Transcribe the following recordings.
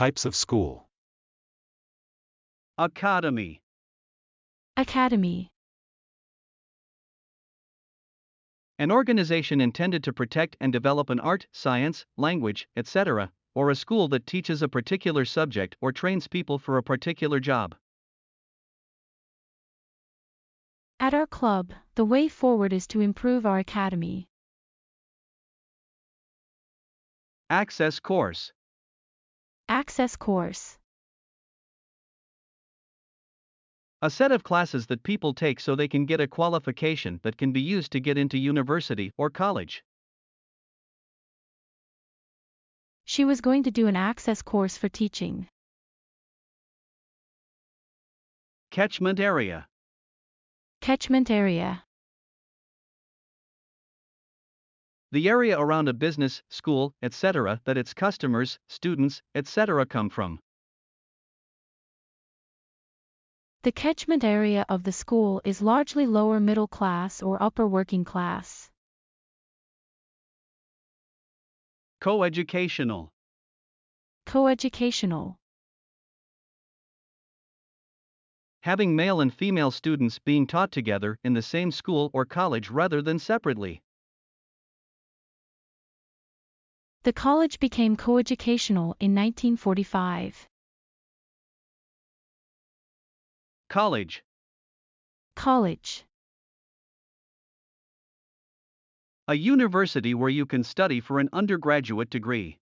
Types of school. Academy. Academy. An organization intended to protect and develop an art, science, language, etc., or a school that teaches a particular subject or trains people for a particular job. At our club, the way forward is to improve our academy. Access course. Access course. A set of classes that people take so they can get a qualification that can be used to get into university or college. She was going to do an access course for teaching. Catchment area. Catchment area. The area around a business, school, etc. that its customers, students, etc. come from. The catchment area of the school is largely lower middle class or upper working class. Coeducational. Coeducational. Having male and female students being taught together in the same school or college rather than separately. The college became coeducational in 1945. College. College. A university where you can study for an undergraduate degree.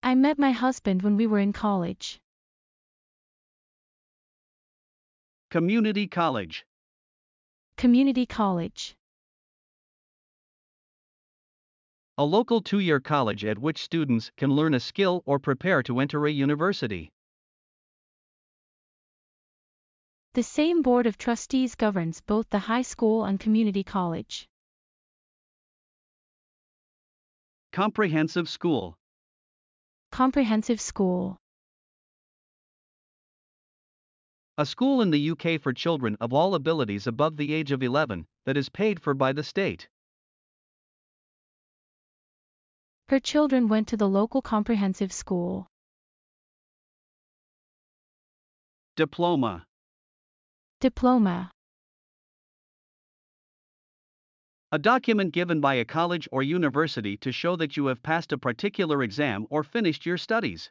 I met my husband when we were in college. Community college. Community college. A local two-year college at which students can learn a skill or prepare to enter a university. The same board of trustees governs both the high school and community college. Comprehensive school. Comprehensive school. A school in the UK for children of all abilities above the age of 11, that is paid for by the state. Her children went to the local comprehensive school. Diploma. Diploma. A document given by a college or university to show that you have passed a particular exam or finished your studies.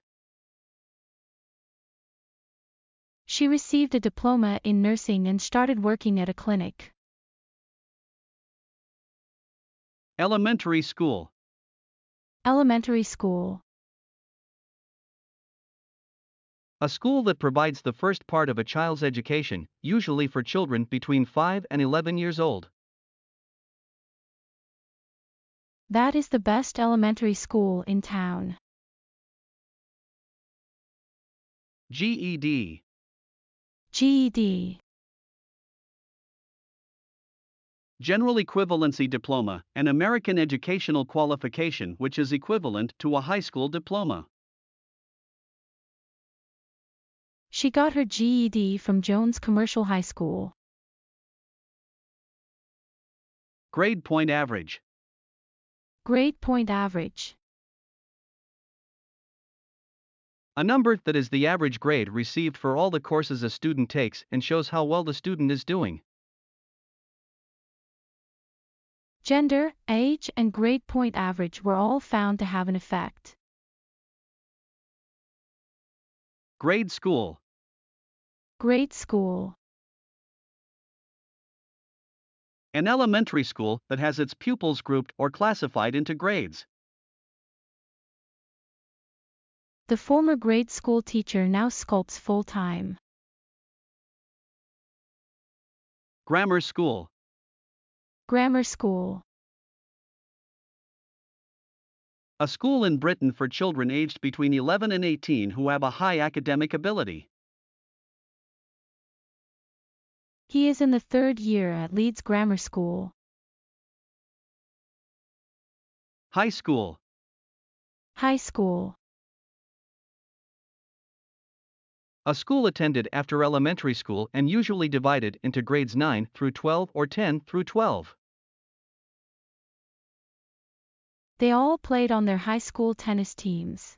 She received a diploma in nursing and started working at a clinic. Elementary school. Elementary school. A school that provides the first part of a child's education, usually for children between 5 and 11 years old. That is the best elementary school in town. GED. GED. General Equivalency Diploma, an American educational qualification which is equivalent to a high school diploma. She got her GED from Jones Commercial High School. Grade point average. Grade point average. A number that is the average grade received for all the courses a student takes and shows how well the student is doing. Gender, age, and grade point average were all found to have an effect. Grade school. Grade school. An elementary school that has its pupils grouped or classified into grades. The former grade school teacher now sculpts full-time. Grammar school. Grammar school. A school in Britain for children aged between 11 and 18 who have a high academic ability. He is in the third year at Leeds Grammar School. High school. High school. A school attended after elementary school and usually divided into grades 9 through 12 or 10 through 12. They all played on their high school tennis teams.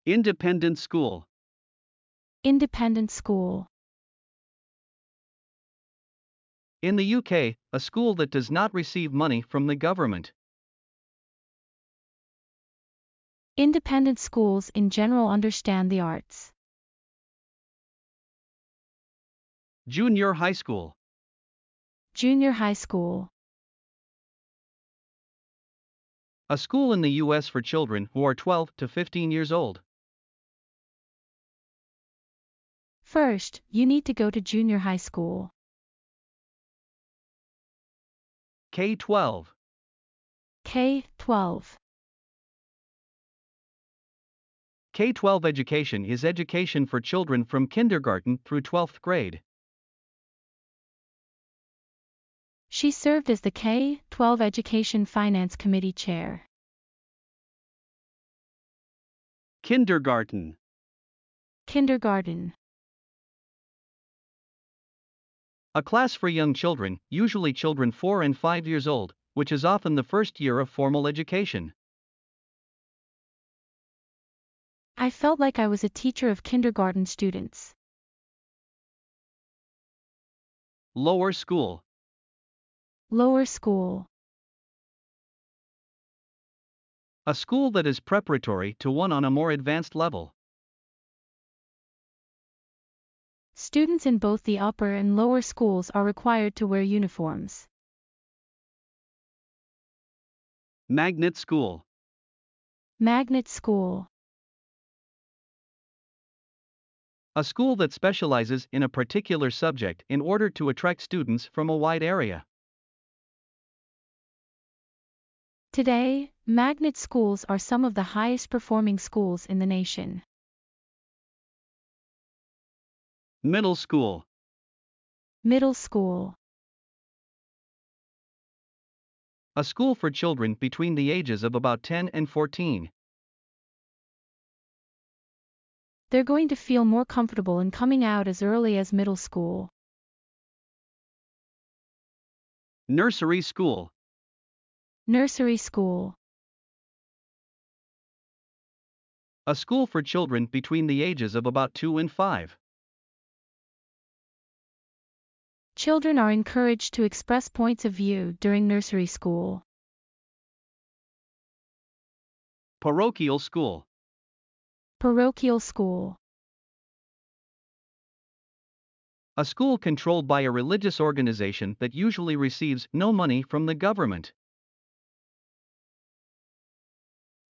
Independent school. Independent school. In the UK, a school that does not receive money from the government. Independent schools in general understand the arts. Junior high school. Junior high school. A school in the US for children who are 12 to 15 years old. First, you need to go to junior high school. K-12. K-12. K-12 education is education for children from kindergarten through 12th grade. She served as the K-12 Education Finance Committee chair. Kindergarten. Kindergarten. A class for young children, usually children 4 and 5 years old, which is often the first year of formal education. I felt like I was a teacher of kindergarten students. Lower school. Lower school. A school that is preparatory to one on a more advanced level. Students in both the upper and lower schools are required to wear uniforms. Magnet school. Magnet school. A school that specializes in a particular subject in order to attract students from a wide area. Today, magnet schools are some of the highest performing schools in the nation. Middle school. Middle school. A school for children between the ages of about 10 and 14. They're going to feel more comfortable in coming out as early as middle school. Nursery school. Nursery school. A school for children between the ages of about 2 and 5. Children are encouraged to express points of view during nursery school. Parochial school. Parochial school. A school controlled by a religious organization that usually receives no money from the government.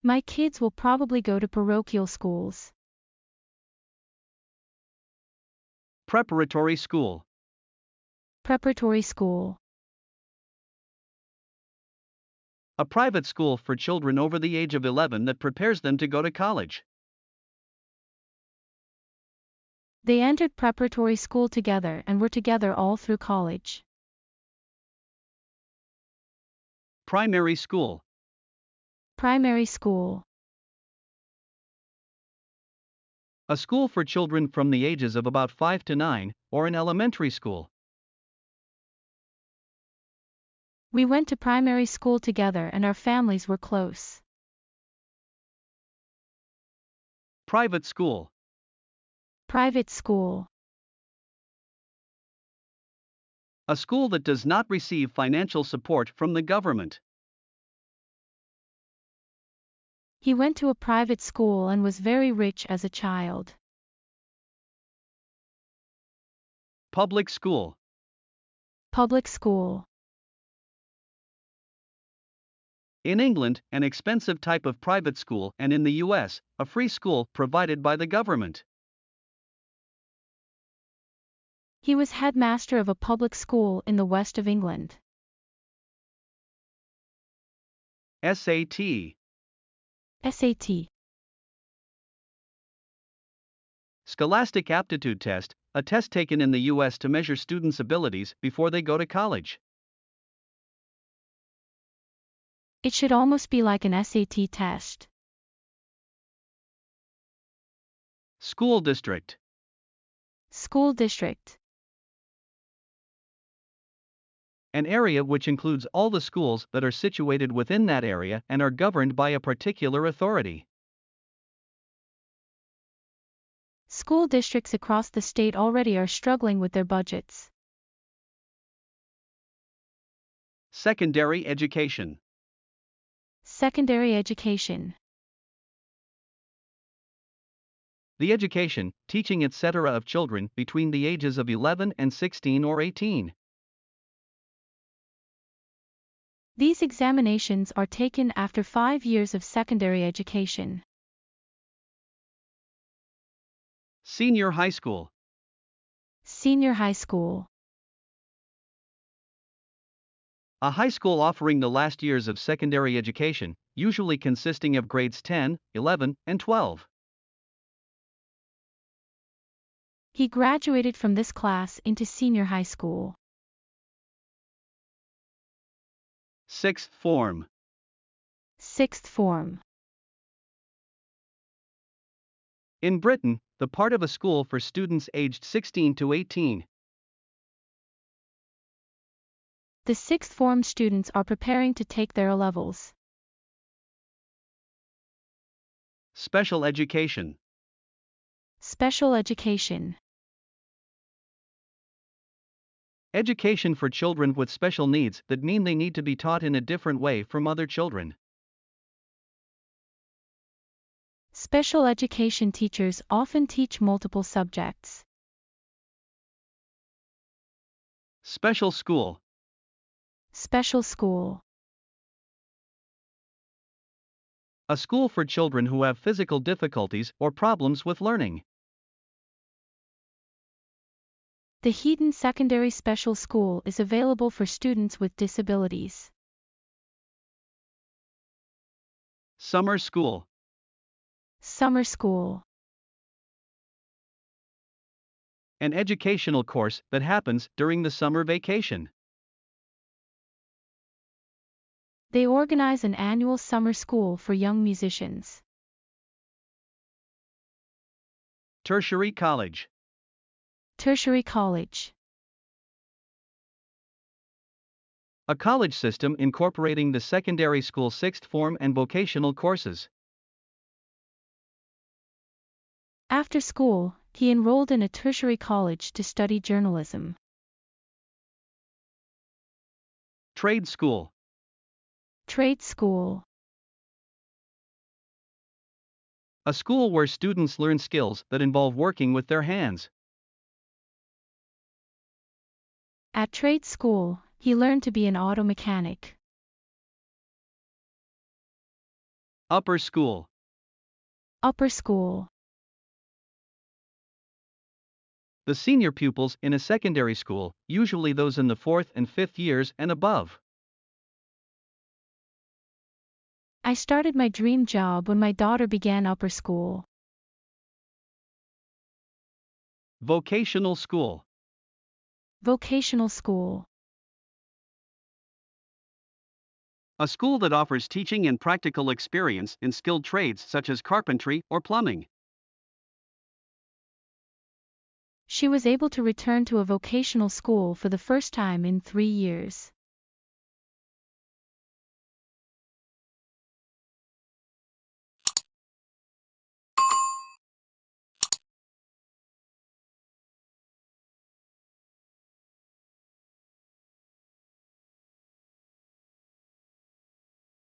My kids will probably go to parochial schools. Preparatory school. Preparatory school. A private school for children over the age of 11 that prepares them to go to college. They entered preparatory school together and were together all through college. Primary school. Primary school. A school for children from the ages of about 5 to 9, or an elementary school. We went to primary school together and our families were close. Private school. Private school. A school that does not receive financial support from the government. He went to a private school and was very rich as a child. Public school. Public school. In England, an expensive type of private school, and in the US, a free school provided by the government. He was headmaster of a public school in the west of England. SAT. SAT. Scholastic Aptitude Test, a test taken in the US to measure students' abilities before they go to college. It should almost be like an SAT test. School district. School district. An area which includes all the schools that are situated within that area and are governed by a particular authority. School districts across the state already are struggling with their budgets. Secondary education. Secondary education. The education, teaching etc. of children between the ages of 11 and 16 or 18. These examinations are taken after 5 years of secondary education. Senior high school. Senior high school. A high school offering the last years of secondary education, usually consisting of grades 10, 11, and 12. He graduated from this class into senior high school. Sixth form. Sixth form. In Britain, the part of a school for students aged 16 to 18. The sixth form students are preparing to take their O-levels. Special education. Special education. Education for children with special needs that mean they need to be taught in a different way from other children. Special education teachers often teach multiple subjects. Special school. Special school. A school for children who have physical difficulties or problems with learning. The Heaton Secondary Special School is available for students with disabilities. Summer school. Summer school. An educational course that happens during the summer vacation. They organize an annual summer school for young musicians. Tertiary college. Tertiary college. A college system incorporating the secondary school sixth form and vocational courses. After school, he enrolled in a tertiary college to study journalism. Trade school. Trade school. A school where students learn skills that involve working with their hands. At trade school, he learned to be an auto mechanic. Upper school. Upper school. The senior pupils in a secondary school, usually those in the 4th and 5th years and above. I started my dream job when my daughter began upper school. Vocational school. Vocational school. A school that offers teaching and practical experience in skilled trades such as carpentry or plumbing. She was able to return to a vocational school for the first time in 3 years.